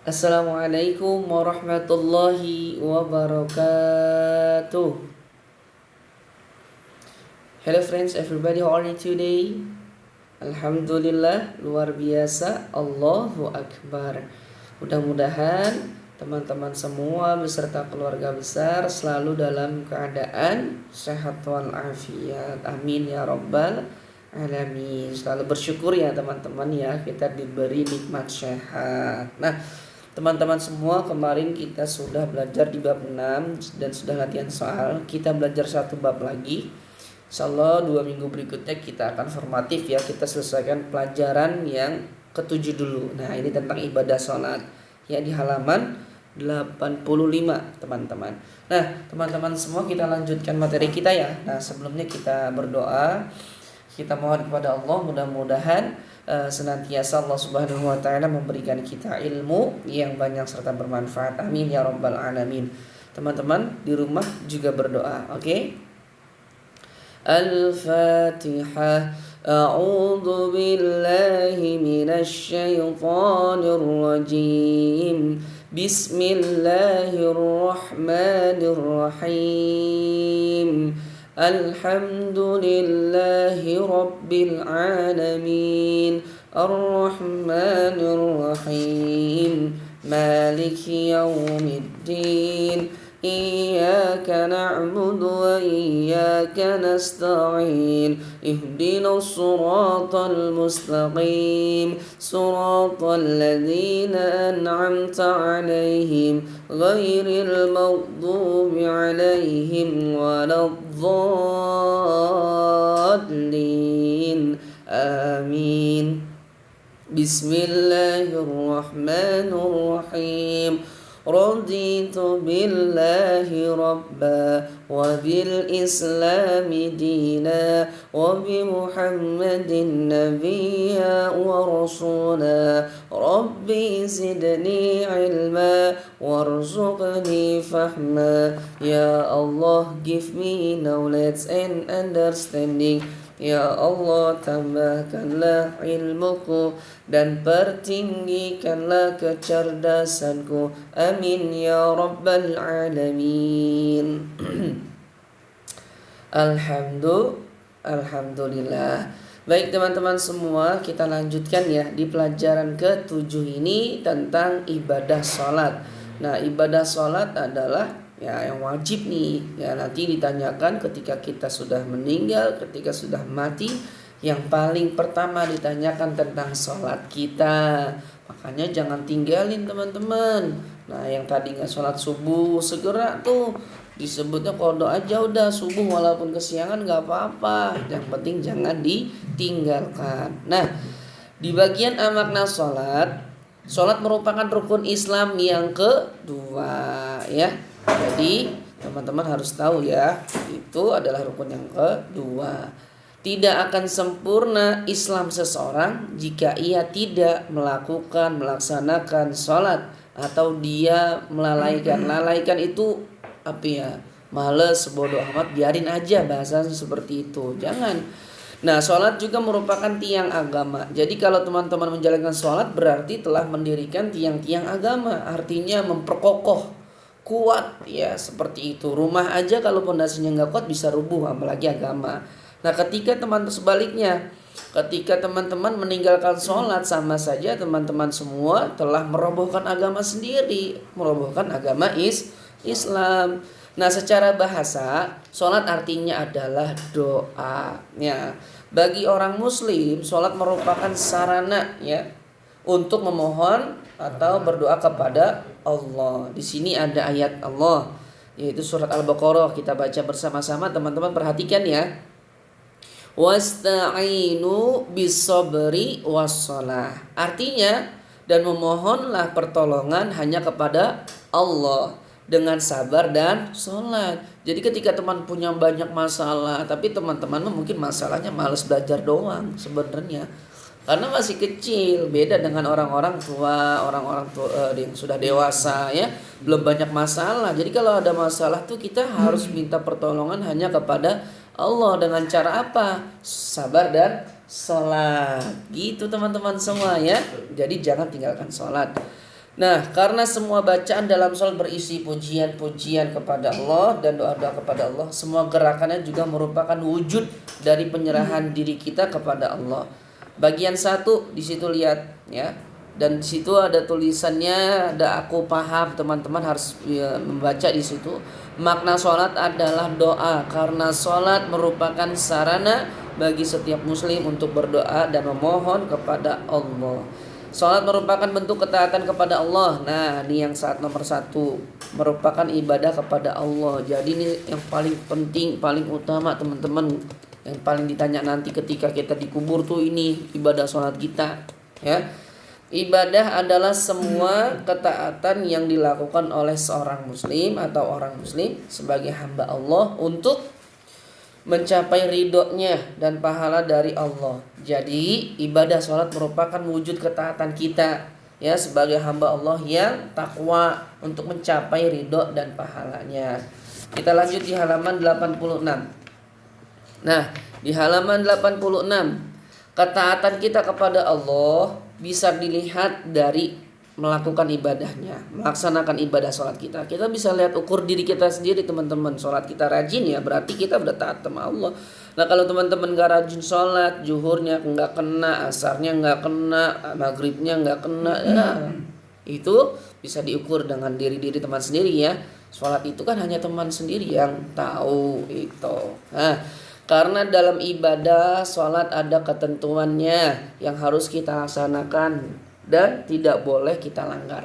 Assalamualaikum warahmatullahi wabarakatuh. Hello friends, everybody, how are you today? Alhamdulillah, luar biasa, Allahu Akbar. Mudah-mudahan teman-teman semua beserta keluarga besar selalu dalam keadaan sehat walafiat. Amin ya rabbal alamin. Selalu bersyukur ya teman-teman ya, kita diberi nikmat sehat. Nah, teman-teman semua, kemarin kita sudah belajar di bab 6 dan sudah latihan soal. Kita belajar satu bab lagi. Insyaallah 2 minggu berikutnya kita akan formatif ya. Kita selesaikan pelajaran yang ketujuh dulu. Nah, ini tentang ibadah sholat ya, di halaman 85 teman-teman. Nah, teman-teman semua, kita lanjutkan materi kita ya. Nah, sebelumnya kita berdoa. Kita mohon kepada Allah, mudah-mudahan senantiasa Allah Subhanahu wa taala memberikan kita ilmu yang banyak serta bermanfaat. Amin ya rabbal alamin. Teman-teman di rumah juga berdoa, oke? Al-Fatihah. A'udzu billahi minasy syaithanir rajim. Bismillahirrahmanirrahim. Alhamdulillahi rabbil alamin. Ar-Rahmanir Rahim. Maliki yaumiddin. Iyyaka na'budu wa iyyaka nasta'in. Ihdinas siratal mustaqim. Siratal ladzina an'amta 'alaihim ghairil maghdubi 'alaihim waladdallin. Amin. Bismillahirrahmanirrahim. Raditu billahi rabba wa bil islami dina wa bi muhammadin nabiyya wa rasula. Rabbi zidni ilma warzuqni fahma. Ya Allah, give me knowledge and understanding. Ya Allah, tambahkanlah ilmuku dan pertinggikanlah kecerdasanku. Amin ya rabbal alamin. Alhamdulillah. Baik teman-teman semua, kita lanjutkan ya di pelajaran ke-7 ini tentang ibadah sholat. Nah, ibadah sholat adalah ya yang wajib nih ya, nanti ditanyakan ketika kita sudah meninggal, ketika sudah mati, yang paling pertama ditanyakan tentang sholat kita. Makanya jangan tinggalin teman-teman. Nah, yang tadi nggak sholat subuh, segera tuh, disebutnya qadha aja udah, subuh walaupun kesiangan nggak apa-apa, yang penting jangan ditinggalkan. Nah, di bagian makna sholat, sholat merupakan rukun Islam yang kedua ya. Jadi teman-teman harus tahu ya, itu adalah rukun yang kedua. Tidak akan sempurna Islam seseorang jika ia tidak melaksanakan sholat, atau dia melalaikan. Lalaikan itu apa ya? Males, bodoh amat, biarin aja, bahasa seperti itu. Jangan. Nah, sholat juga merupakan tiang agama. Jadi kalau teman-teman menjalankan sholat, berarti telah mendirikan tiang-tiang agama. Artinya memperkokoh, kuat ya, seperti itu. Rumah aja kalau pondasinya nggak kuat bisa rubuh, apalagi agama. Nah, ketika sebaliknya, ketika teman-teman meninggalkan sholat, sama saja teman-teman semua telah merobohkan agama sendiri, merobohkan agama Islam. Nah, secara bahasa, sholat artinya adalah doa ya. Bagi orang muslim, sholat merupakan sarana ya untuk memohon atau berdoa kepada Allah. Di sini ada ayat Allah, yaitu surat Al-Baqarah. Kita baca bersama-sama, teman-teman perhatikan ya. Wasta'inu bis-sabri was-shalah. Artinya, dan memohonlah pertolongan hanya kepada Allah dengan sabar dan sholat. Jadi ketika teman punya banyak masalah, tapi teman-teman mungkin masalahnya malas belajar doang sebenarnya, karena masih kecil, beda dengan orang-orang tua yang sudah dewasa ya, belum banyak masalah. Jadi kalau ada masalah tuh kita harus minta pertolongan hanya kepada Allah. Dengan cara apa? Sabar dan sholat. Gitu teman-teman semua ya. Jadi jangan tinggalkan sholat. Nah, karena semua bacaan dalam salat berisi pujian-pujian kepada Allah dan doa-doa kepada Allah, semua gerakannya juga merupakan wujud dari penyerahan diri kita kepada Allah. Bagian 1 di situ lihat ya. Dan di situ ada tulisannya, ada aku paham, teman-teman harus ya, membaca di situ. Makna salat adalah doa karena salat merupakan sarana bagi setiap muslim untuk berdoa dan memohon kepada Allah. Salat merupakan bentuk ketaatan kepada Allah. Nah, ini yang nomor 1, merupakan ibadah kepada Allah. Jadi ini yang paling penting, paling utama teman-teman. Yang paling ditanya nanti ketika kita dikubur tuh ini ibadah salat kita, ya. Ibadah adalah semua ketaatan yang dilakukan oleh seorang muslim atau orang muslim sebagai hamba Allah untuk mencapai ridhonya dan pahala dari Allah. Jadi ibadah sholat merupakan wujud ketaatan kita ya sebagai hamba Allah yang takwa untuk mencapai ridho dan pahalanya. Kita lanjut di halaman 86. Nah, di halaman 86, ketaatan kita kepada Allah bisa dilihat dari melakukan ibadahnya, melaksanakan ibadah sholat kita. Kita bisa lihat ukur diri kita sendiri teman-teman. Sholat kita rajin ya, berarti kita udah taat sama Allah. Nah kalau teman-teman gak rajin sholat, zuhurnya gak kena, asarnya gak kena, maghribnya gak kena, ya, itu bisa diukur dengan diri teman sendiri ya. Sholat itu kan hanya teman sendiri yang tahu itu. Nah, karena dalam ibadah sholat ada ketentuannya yang harus kita laksanakan dan tidak boleh kita langgar.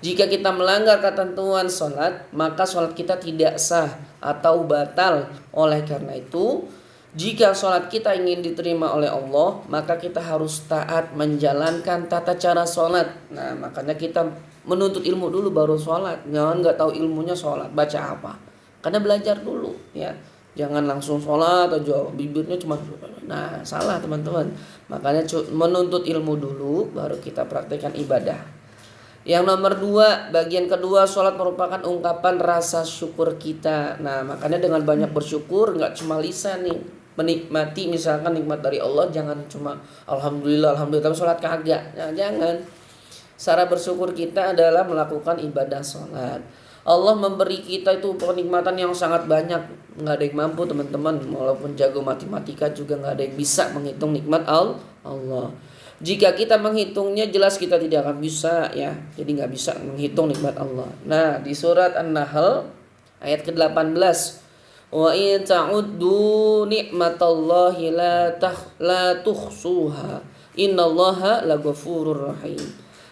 Jika kita melanggar ketentuan sholat, maka sholat kita tidak sah atau batal. Oleh karena itu, jika sholat kita ingin diterima oleh Allah, maka kita harus taat menjalankan tata cara sholat. Nah, makanya kita menuntut ilmu dulu baru sholat. Jangan nggak tahu ilmunya sholat, baca apa? Karena belajar dulu ya. Jangan langsung sholat atau bibirnya cuma. Nah salah teman-teman. Makanya menuntut ilmu dulu baru kita praktekkan ibadah. Yang nomor 2, bagian kedua, sholat merupakan ungkapan rasa syukur kita. Nah makanya dengan banyak bersyukur, gak cuma lisan nih menikmati misalkan nikmat dari Allah. Jangan cuma alhamdulillah tapi sholat kagak. Nah jangan. Cara bersyukur kita adalah melakukan ibadah sholat. Allah memberi kita itu kenikmatan yang sangat banyak. Nggak ada yang mampu teman-teman. Walaupun jago matematika juga nggak ada yang bisa menghitung nikmat Allah. Jika kita menghitungnya jelas kita tidak akan bisa ya. Jadi nggak bisa menghitung nikmat Allah. Nah di surat An-Nahl ayat ke-18, wa in ta'uddu ni'matallahi la tuhsuha innallaha laghafurur rahim.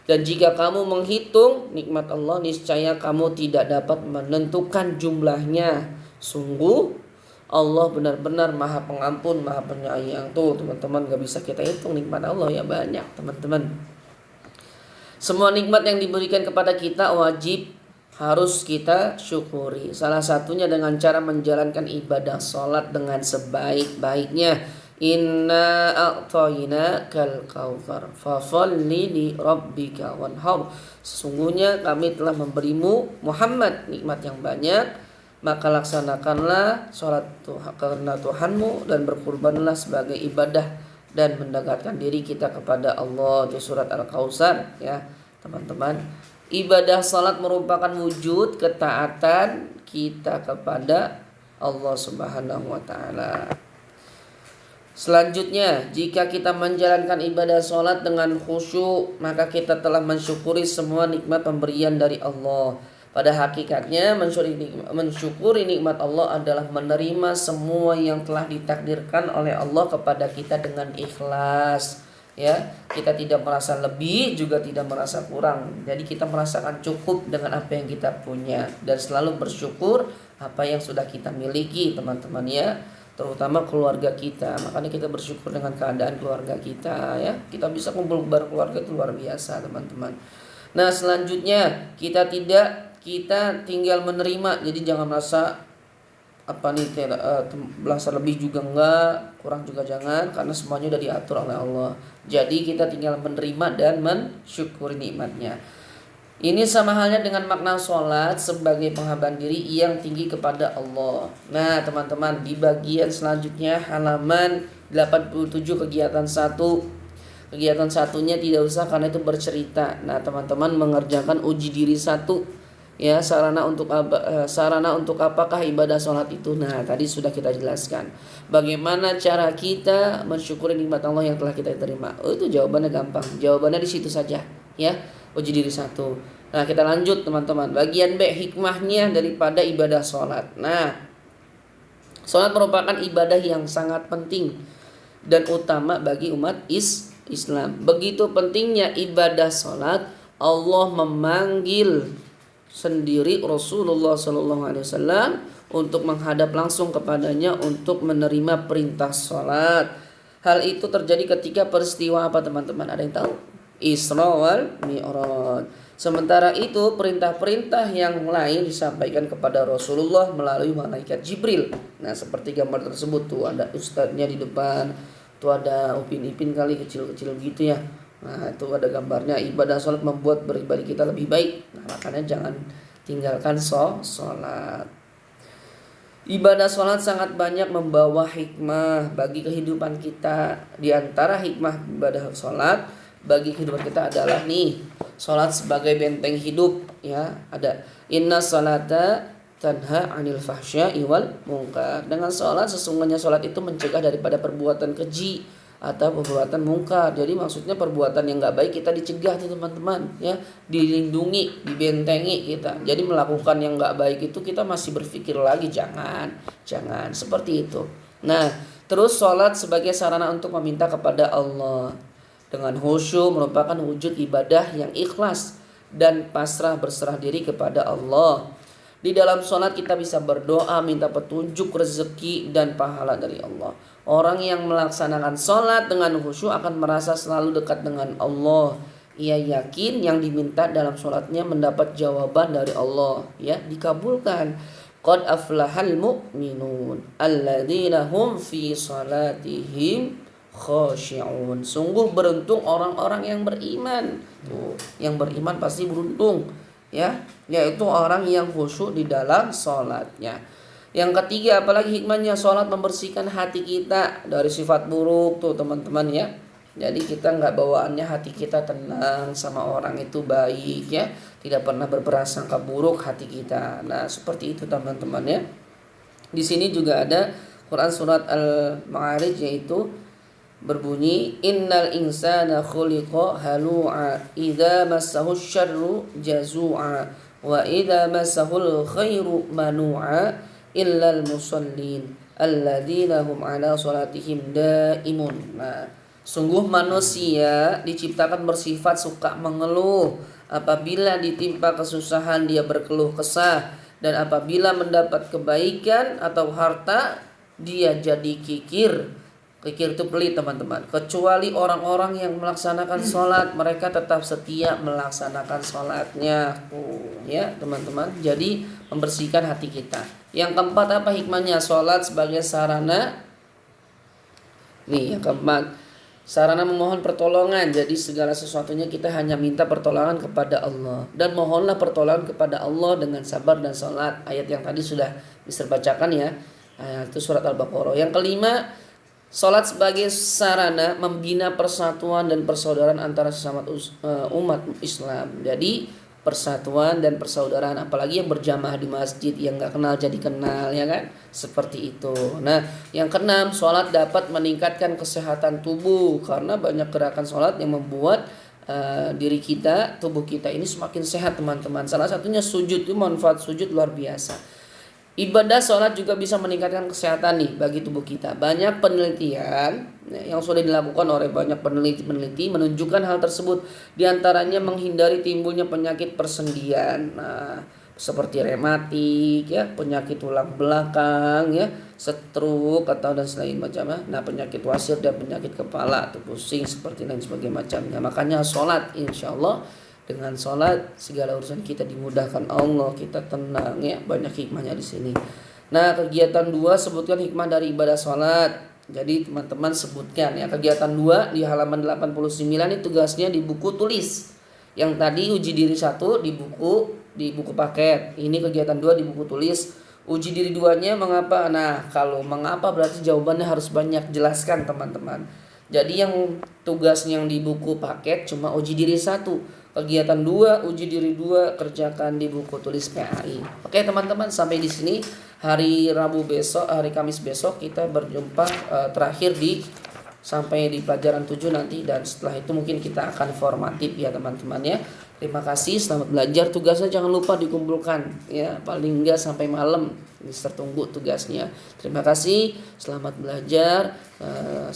Dan jika kamu menghitung nikmat Allah, niscaya kamu tidak dapat menentukan jumlahnya. Sungguh Allah benar-benar maha pengampun, maha penyayang. Tuh teman-teman, gak bisa kita hitung nikmat Allah ya, banyak teman-teman. Semua nikmat yang diberikan kepada kita wajib harus kita syukuri. Salah satunya dengan cara menjalankan ibadah sholat dengan sebaik-baiknya. Inna a'tayna kal kautsar fasholli li rabbika wanhar. Sesungguhnya kami telah memberimu Muhammad nikmat yang banyak, maka laksanakanlah sholat karena Tuhanmu dan berkurbanlah sebagai ibadah dan mendekatkan diri kita kepada Allah. Itu surat Al-Kautsar ya teman-teman. Ibadah sholat merupakan wujud ketaatan kita kepada Allah Subhanahu wa ta'ala. Selanjutnya, jika kita menjalankan ibadah sholat dengan khusyuk, maka kita telah mensyukuri semua nikmat pemberian dari Allah. Pada hakikatnya, mensyukuri nikmat Allah adalah menerima semua yang telah ditakdirkan oleh Allah kepada kita dengan ikhlas. Ya, kita tidak merasa lebih, juga tidak merasa kurang. Jadi kita merasakan cukup dengan apa yang kita punya dan selalu bersyukur apa yang sudah kita miliki, teman-teman ya. Terutama keluarga kita. Makanya kita bersyukur dengan keadaan keluarga kita ya. Kita bisa kumpul bareng keluarga itu luar biasa teman-teman. Nah selanjutnya kita tinggal menerima. Jadi jangan merasa merasa lebih juga enggak, kurang juga jangan, karena semuanya udah diatur oleh Allah. Jadi kita tinggal menerima dan mensyukuri nikmatnya. Ini sama halnya dengan makna sholat sebagai penghambaan diri yang tinggi kepada Allah. Nah teman-teman, di bagian selanjutnya halaman 87 kegiatan 1, Kegiatan satunya tidak usah karena itu bercerita. Nah, teman-teman mengerjakan uji diri satu ya, sarana untuk apakah ibadah sholat itu. Nah, tadi sudah kita jelaskan bagaimana cara kita mensyukuri nikmat Allah yang telah kita terima. Itu jawabannya gampang, jawabannya di situ saja ya, uji diri satu. Nah, kita lanjut teman-teman, bagian B, hikmahnya daripada ibadah sholat. Nah, sholat merupakan ibadah yang sangat penting dan utama bagi umat Islam. Begitu pentingnya ibadah sholat, Allah memanggil sendiri Rasulullah SAW untuk menghadap langsung kepadanya untuk menerima perintah sholat. Hal itu terjadi ketika peristiwa apa teman-teman? Ada yang tahu? Isra wal Mi'raj. Sementara itu perintah-perintah yang lain disampaikan kepada Rasulullah melalui malaikat Jibril. Nah, seperti gambar tersebut tuh, ada ustadznya di depan, tuh ada upin-ipin kali kecil-kecil gitu ya. Nah, itu ada gambarnya. Ibadah sholat membuat beribadah kita lebih baik. Nah, makanya jangan tinggalkan sholat. Ibadah sholat sangat banyak membawa hikmah bagi kehidupan kita. Di antara hikmah ibadah sholat bagi kehidupan kita adalah nih, sholat sebagai benteng hidup ya. Ada inna sholata tanha 'anil fahsya'i wal munkar. Dengan sholat, sesungguhnya sholat itu mencegah daripada perbuatan keji atau perbuatan mungkar. Jadi maksudnya perbuatan yang nggak baik kita dicegah tuh teman-teman ya, dilindungi, dibentengi kita. Jadi melakukan yang nggak baik itu kita masih berpikir lagi, jangan seperti itu. Nah, terus sholat sebagai sarana untuk meminta kepada Allah dengan khusyuk merupakan wujud ibadah yang ikhlas dan pasrah berserah diri kepada Allah. Di dalam sholat kita bisa berdoa, minta petunjuk, rezeki, dan pahala dari Allah. Orang yang melaksanakan sholat dengan khusyuk akan merasa selalu dekat dengan Allah. Ia yakin yang diminta dalam sholatnya mendapat jawaban dari Allah, ya, dikabulkan. Qad aflahal mu'minun alladzina hum fi sholatihim khashi'un. Sungguh beruntung orang-orang yang beriman. Tuh, yang beriman pasti beruntung ya, yaitu orang yang khusyuk di dalam sholatnya. Yang ketiga, apalagi hikmahnya, sholat membersihkan hati kita dari sifat buruk tuh teman-teman ya. Jadi kita nggak bawaannya hati kita tenang, sama orang itu baik ya, tidak pernah berprasangka buruk hati kita. Nah, seperti itu teman-teman ya. Di sini juga ada Quran surat Al-Ma'arij, yaitu berbunyi innal insana khuliqa halu'a idza massahu syarru jazu'a wa idza massahul khairu manu'a illal musallin alladzina hum ala salatihim daimun. Nah, sungguh manusia diciptakan bersifat suka mengeluh. Apabila ditimpa kesusahan dia berkeluh kesah, dan apabila mendapat kebaikan atau harta dia jadi kikir. Kikir itu pelit teman-teman. Kecuali orang-orang yang melaksanakan sholat, mereka tetap setia melaksanakan sholatnya ya teman-teman. Jadi membersihkan hati kita. Yang keempat, apa hikmahnya? Sholat sebagai sarana, nih yang keempat, sarana memohon pertolongan. Jadi segala sesuatunya kita hanya minta pertolongan kepada Allah, dan mohonlah pertolongan kepada Allah dengan sabar dan sholat. Ayat yang tadi sudah bisa bacakan ya, itu surat Al-Baqarah. Yang kelima, sholat sebagai sarana membina persatuan dan persaudaraan antara sesama umat Islam. Jadi persatuan dan persaudaraan, apalagi yang berjamaah di masjid, yang gak kenal jadi kenal ya kan, seperti itu. Nah, yang keenam, sholat dapat meningkatkan kesehatan tubuh, karena banyak gerakan sholat yang membuat diri kita, tubuh kita ini semakin sehat teman-teman. Salah satunya sujud, itu manfaat sujud luar biasa. Ibadah sholat juga bisa meningkatkan kesehatan nih bagi tubuh kita. Banyak penelitian yang sudah dilakukan oleh banyak peneliti menunjukkan hal tersebut. Di antaranya menghindari timbulnya penyakit persendian, nah, seperti rematik ya, penyakit tulang belakang ya, stroke atau dan selain macamnya. Nah, penyakit wasir dan penyakit kepala atau pusing seperti dan sebagainya macamnya. Makanya sholat, insya Allah dengan sholat segala urusan kita dimudahkan Allah, kita tenang ya, banyak hikmahnya di sini. Nah, kegiatan 2, sebutkan hikmah dari ibadah sholat. Jadi teman-teman sebutkan ya, kegiatan 2 di halaman 89 ini tugasnya di buku tulis. Yang tadi uji diri 1 di buku paket. Ini kegiatan 2 di buku tulis. Uji diri 2-nya mengapa? Nah, kalau mengapa berarti jawabannya harus banyak, jelaskan teman-teman. Jadi yang tugasnya yang di buku paket cuma uji diri 1, kegiatan 2, uji diri 2 kerjakan di buku tulis PAI. Oke teman-teman, sampai di sini. Hari Rabu besok, hari Kamis besok kita berjumpa terakhir sampai di pelajaran 7 nanti, dan setelah itu mungkin kita akan formatif ya teman-teman ya. Terima kasih, selamat belajar. Tugasnya jangan lupa dikumpulkan ya, paling enggak sampai malam. Mister tunggu tugasnya. Terima kasih, selamat belajar,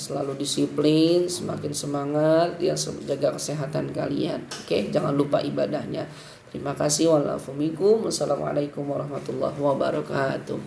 selalu disiplin, semakin semangat ya, jaga kesehatan kalian. Oke, jangan lupa ibadahnya. Terima kasih. Wassalamualaikum warahmatullahi wabarakatuh.